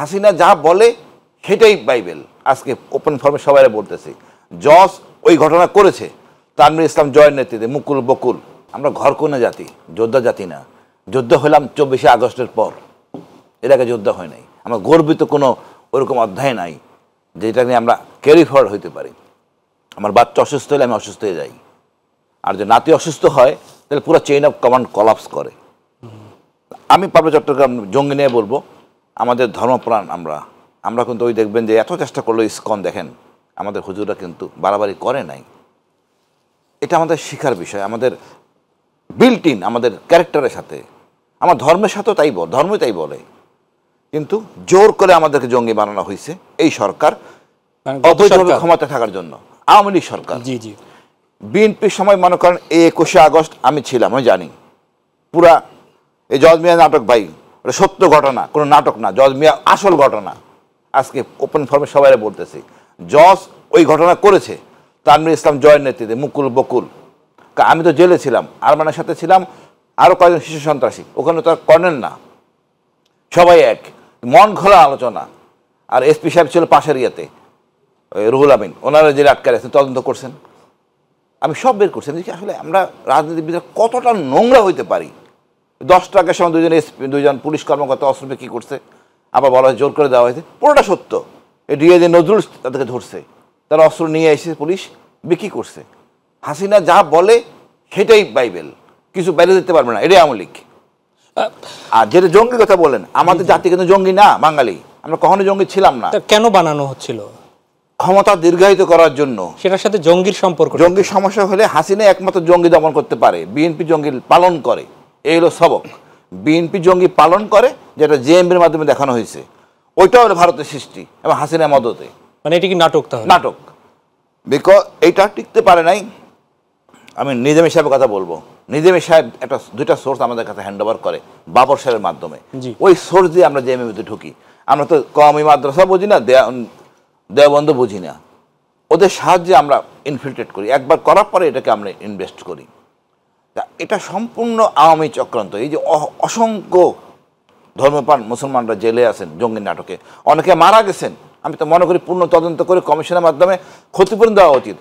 হাসিনা যা বলে সেটাই বাইবেল। আজকে ওপেন ফর্মে সবাই বলতেছি, জজ ওই ঘটনা করেছে তানভীর ইসলাম জয়ের নেতৃত্বে, মুকুল বকুল। আমরা ঘরকোনা জাতি, যোদ্ধা জাতি না। যোদ্ধা হলাম 24শে আগস্টের পর, এর আগে যোদ্ধা হয় নাই। আমরা গর্বিত কোনো ওরকম অধ্যায় নাই যেটা নিয়ে আমরা ক্যারি ফরওয়ার্ড হইতে পারি। আমার বাচ্চা অসুস্থ হলে আমি অসুস্থ হয়ে যাই, আর যে নাতি অসুস্থ হয় তাহলে পুরো চেইন অফ কমান্ড কলাপস করে। আমি পার্বত্য চট্টগ্রাম জঙ্গি নিয়ে বলবো, আমাদের ধর্মপ্রাণ আমরা কিন্তু ওই দেখবেন যে এত চেষ্টা করলো ইসকন, দেখেন আমাদের হুজুররা কিন্তু বাড়াবাড়ি করে নাই। এটা আমাদের শিখার বিষয়, আমাদের বিল্ট ইন আমাদের ক্যারেক্টারের সাথে, আমার ধর্মের সাথেও তাই ধর্মই তাই বলে। কিন্তু জোর করে আমাদেরকে জঙ্গি বানানো হয়েছে এই সরকার, অবৈধভাবে ক্ষমতা থাকার জন্য। আওয়ামী লীগ সরকার, জি জি, বিএনপির সময় মনে করেন এই 21শে আগস্ট আমি ছিলাম, আমি জানি পুরা এই জজ মিয়া নাটক, ভাই ওটা সত্য ঘটনা, কোনো নাটক না। জজ মিয়া আসল ঘটনা। আজকে ওপেন ফর্মে সবাই বলতেছি, জজ ওই ঘটনা করেছে তানভীর ইসলাম জয়ের নেতৃত্বে, মুকুল বকুল। আমি তো জেলে ছিলাম, আরমানের সাথে ছিলাম আরও কয়েকজন শিশু সন্ত্রাসী, ওখানে তো আর কর্নেল না, সবাই এক, মন খোলা আলোচনা। আর এসপি সাহেব ছিল পাশের ইয়েতে, রুহুল আমিন, ওনারা জেলে আটকে রেখেছেন, তদন্ত করছেন। আমি সব বের করছি যে আসলে আমরা রাজনীতিবিদরা কতটা নোংরা হইতে পারি। 10 টাকার সময় দুজন পুলিশ কর্মকর্তা অস্ত্র বিক্রি করছে, আবার বলা হয় জোর করে দেওয়া হয়েছে, পুরোটা সত্য। এই ডিআইজি নজরুল তাদেরকে ধরছে, তারা অস্ত্র নিয়ে এসে পুলিশ বিক্রি করছে। হাসিনা যা বলে সেটাই বাইবেল, কিছু বাইরে দিতে পারবে না, এটাই আওয়ামী লীগ। আর যেটা জঙ্গির কথা বলেন, আমাদের জাতি কিন্তু জঙ্গি না, বাঙালি আমরা কখনো জঙ্গি ছিলাম না। কেন বানানো হচ্ছিল? ক্ষমতা দীর্ঘায়িত করার জন্য। সেটার সাথে জঙ্গির সম্পর্ক, জঙ্গির সমস্যা হলে হাসিনা একমাত্র জঙ্গি দমন করতে পারে, বিএনপি জঙ্গি পালন করে, এই হলো সবক। বিএনপি জঙ্গি পালন করে, যেটা জেএমবির মাধ্যমে দেখানো হয়েছে, ওইটা হলো ভারতের সৃষ্টি এবং হাসিনার মদতে। মানে এটি কি নাটক? তাহলে নাটক, বিকজ এইটা টিকতে পারে নাই। আমি নিজামী সাহেবের কথা বলবো। নিজামী সাহেব একটা 2টা সোর্স আমাদের কাছে হ্যান্ড ওভার করে বাবর সাহেবের মাধ্যমে। ওই সোর্স দিয়ে আমরা জেএমবিতে ঢুকি। আমরা তো কওমি মাদ্রাসা বুঝি না, দেওবন্ধ বুঝি না, ওদের সাহায্যে আমরা ইনফিল্ট্রেট করি। একবার করার পরে এটাকে আমরা ইনভেস্ট করি। তা এটা সম্পূর্ণ আওয়ামী চক্রান্ত। এই যে অসংখ্য ধর্মপ্রাণ মুসলমানরা জেলে আছেন জঙ্গির নাটকে, অনেকে মারা গেছেন। আমি তো মনে করি পূর্ণ তদন্ত করে কমিশনের মাধ্যমে ক্ষতিপূরণ দেওয়া উচিত।